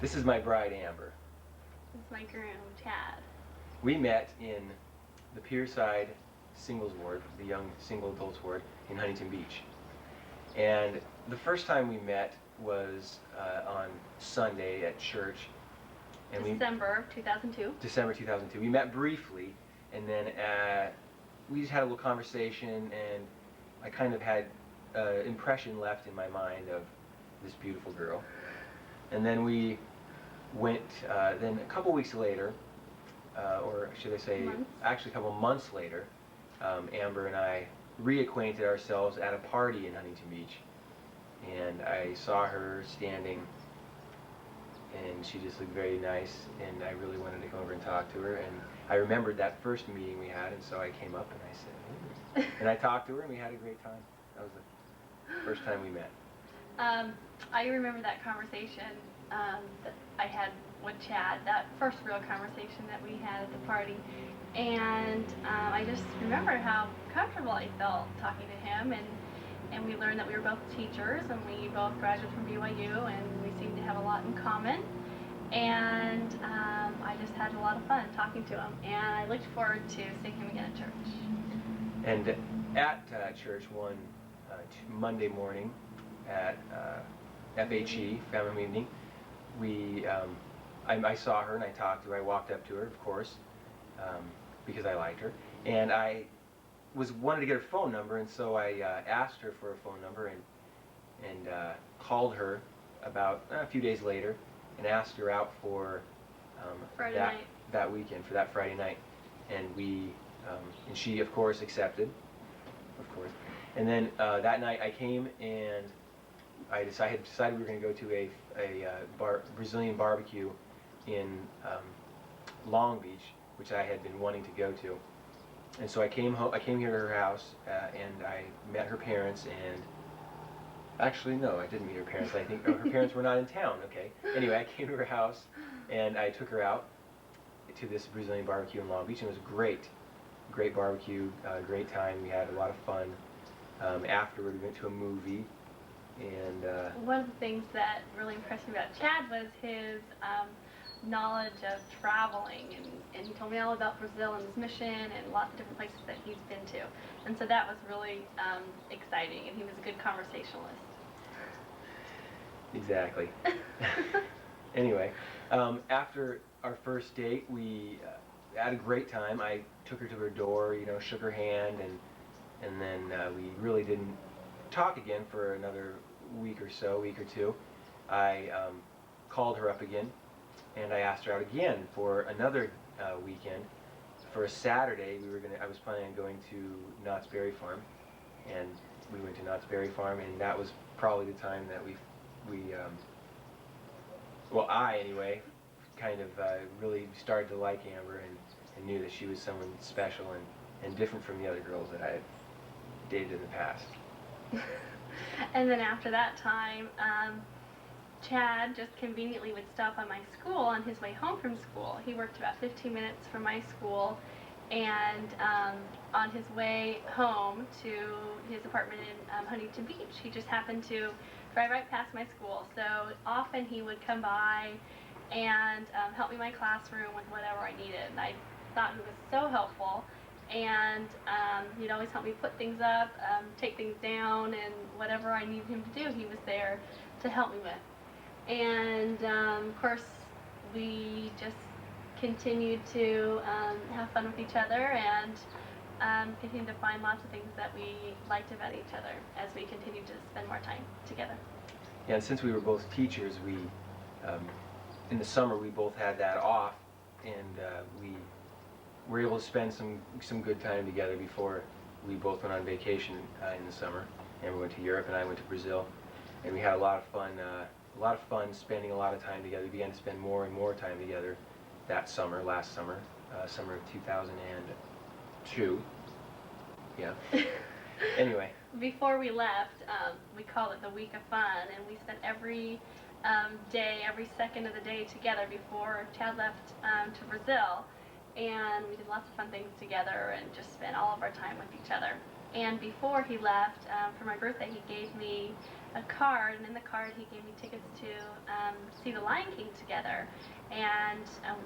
This is my bride, Amber. This is my groom, Chad. We met in the Pierside Singles Ward, the young single adults ward in Huntington Beach. And the first time we met was on Sunday at church. And December 2002. December 2002. We met briefly, and then we just had a little conversation, and I kind of had an impression left in my mind of this beautiful girl. And then we went, then a couple weeks later, or should I say, actually a couple months later, Amber and I reacquainted ourselves at a party in Huntington Beach. And I saw her standing, and she just looked very nice, and I really wanted to come over and talk to her. And I remembered that first meeting we had, and so I came up and I said, hey. And I talked to her, and we had a great time. That was the first time we met. I remember that conversation that I had with Chad, that first real conversation that we had at the party. And I just remember how comfortable I felt talking to him, and we learned that we were both teachers, and we both graduated from BYU, and we seemed to have a lot in common. And I just had a lot of fun talking to him, and I looked forward to seeing him again at church. And at church one Monday morning at FHE, Family Meeting, I saw her and I talked to her. I walked up to her, of course, because I liked her, and I wanted to get her phone number, and so I asked her for a phone number and called her about a few days later and asked her out for that weekend, for that Friday night, and and she of course accepted, of course. And then that night I came, and I decided we were going to go to a Brazilian barbecue in Long Beach, which I had been wanting to go to. And so I came here to her house, and I met her parents, and actually no, I didn't meet her parents. I think her parents were not in town. Okay. Anyway, I came to her house, and I took her out to this Brazilian barbecue in Long Beach, and it was great barbecue, great time. We had a lot of fun. Afterward, we went to a movie, and one of the things that really impressed me about Chad was his knowledge of traveling, and he told me all about Brazil and his mission and lots of different places that he's been to, and so that was really exciting, and he was a good conversationalist. Exactly. Anyway, after our first date, we had a great time. I took her to her door, shook her hand, and then we really didn't talk again for another week or two. I called her up again, and I asked her out again for another weekend. For a Saturday, I was planning on going to Knott's Berry Farm, and we went to Knott's Berry Farm, and that was probably the time that I anyway, kind of really started to like Amber, and knew that she was someone special and different from the other girls that I had dated in the past. And then after that time, Chad just conveniently would stop by my school on his way home from school. He worked about 15 minutes from my school, and on his way home to his apartment in Huntington Beach, he just happened to drive right past my school. So often he would come by and help me in my classroom with whatever I needed, and I thought he was so helpful. And he'd always help me put things up, take things down, and whatever I needed him to do, he was there to help me with. And of course, we just continued to have fun with each other, and continued to find lots of things that we liked about each other as we continued to spend more time together. Yeah, and since we were both teachers, we in the summer we both had that off, and we were able to spend some good time together before we both went on vacation in the summer. And we went to Europe, and I went to Brazil, and we had a lot of fun spending a lot of time together. We began to spend more and more time together that summer, last summer, summer of 2002. Yeah. Anyway. Before we left, we called it the Week of Fun, and we spent every day, every second of the day together before Chad left to Brazil. And we did lots of fun things together and just spent all of our time with each other. And before he left, for my birthday, he gave me a card, and in the card he gave me tickets to see The Lion King together, and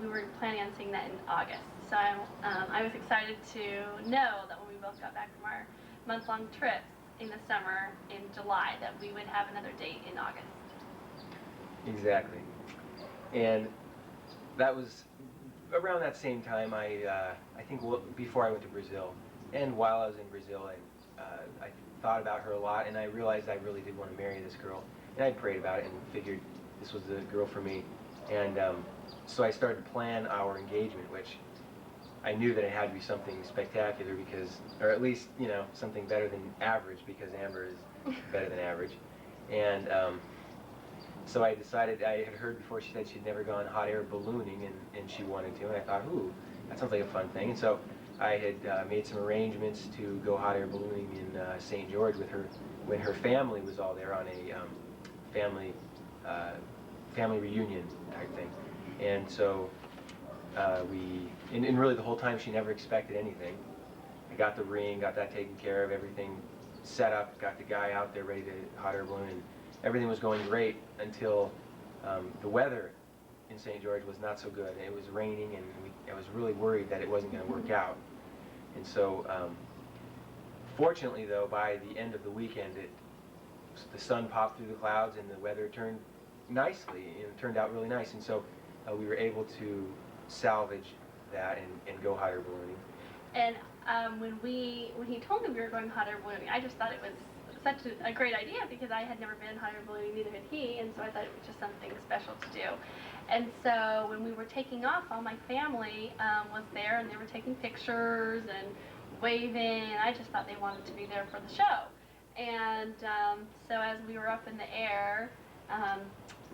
we were planning on seeing that in August. So I was excited to know that when we both got back from our month-long trips in the summer in July, that we would have another date in August. Exactly. And that was around that same time. I think before I went to Brazil, and while I was in Brazil, I thought about her a lot, and I realized I really did want to marry this girl. And I prayed about it and figured this was the girl for me. And so I started to plan our engagement, which I knew that it had to be something spectacular because, or at least, you know, something better than average, because Amber is better than average. And so I decided, I had heard before, she said she'd never gone hot air ballooning, and she wanted to, and I thought, ooh, that sounds like a fun thing. And so I had made some arrangements to go hot air ballooning in St. George with her when her family was all there on a family reunion type thing. And so and really the whole time she never expected anything. I got the ring, got that taken care of, everything set up, got the guy out there ready to hot air balloon, and everything was going great until the weather in St. George was not so good. It was raining, and I was really worried that it wasn't going to work out. And so, fortunately though, by the end of the weekend, the sun popped through the clouds and the weather turned nicely, and it turned out really nice. And so we were able to salvage that and go hot air ballooning. And when he told me we were going hot air ballooning, I just thought it was such a great idea because I had never been hot air ballooning, neither had he, and so I thought it was just something special to do. And so when we were taking off, all my family was there, and they were taking pictures and waving, and I just thought they wanted to be there for the show. And so as we were up in the air,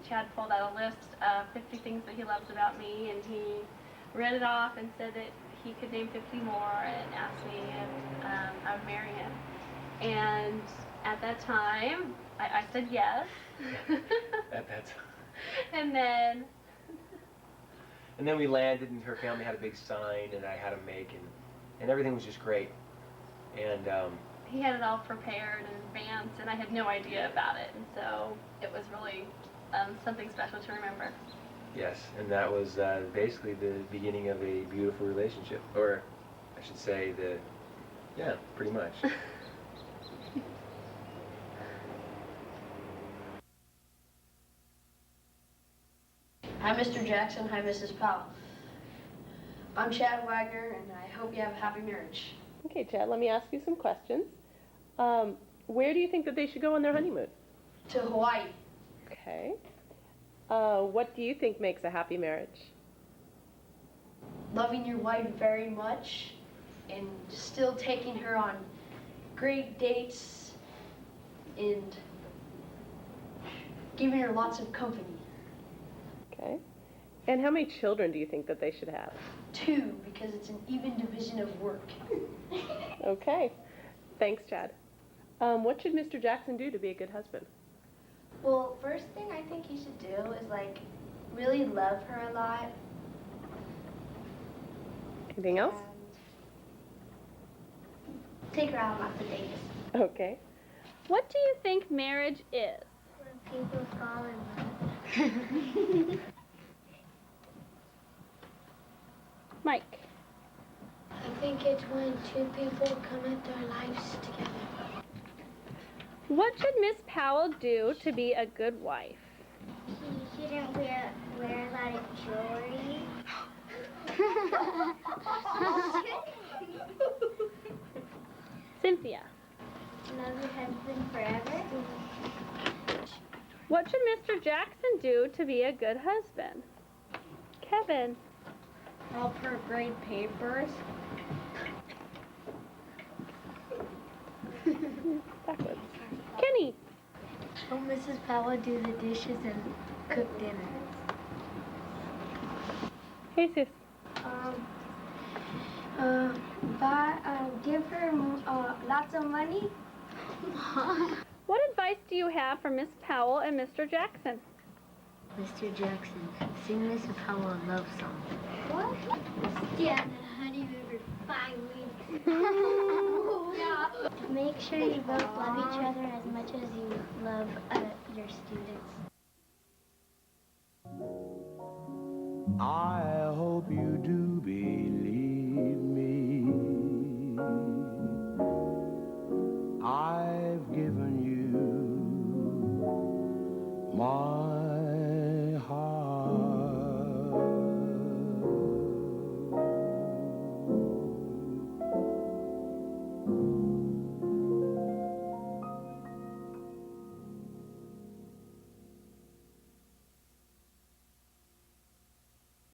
Chad pulled out a list of 50 things that he loves about me, and he read it off and said that he could name 50 more, and asked me if I would marry him. And at that time, I said yes. At that time. And then we landed, and her family had a big sign, and I had to make, and everything was just great. And he had it all prepared in advance, and I had no idea about it, and so it was really something special to remember. Yes, and that was basically the beginning of a beautiful relationship, or I should say yeah, pretty much. Hi, Mr. Jackson. Hi, Mrs. Powell. I'm Chad Wagner, and I hope you have a happy marriage. Okay, Chad, let me ask you some questions. Where do you think that they should go on their honeymoon? To Hawaii. Okay. What do you think makes a happy marriage? Loving your wife very much and still taking her on great dates and giving her lots of company. Okay. And how many children do you think that they should have? 2, because it's an even division of work. Okay. Thanks, Chad. What should Mr. Jackson do to be a good husband? Well, first thing I think you should do is really love her a lot. Anything else? And take her out on lots of dates. Okay. What do you think marriage is? When people fall in love. Mike. I think it's when 2 people come into their lives together. What should Miss Powell do to be a good wife? She shouldn't wear a lot of jewelry. Cynthia. Love your husband forever. What should Mr. Jackson do to be a good husband? Kevin. Help her grade papers. Backwards. Kenny. Oh, Mrs. Powell do the dishes and cook dinner. Jesus. Give her lots of money. What advice do you have for Miss Powell and Mr. Jackson? Mr. Jackson, sing Mrs. Powell a love song. What? Stay on the honeymoon for 5 weeks. Make sure you both love each other as much as you love your students. I hope you do believe me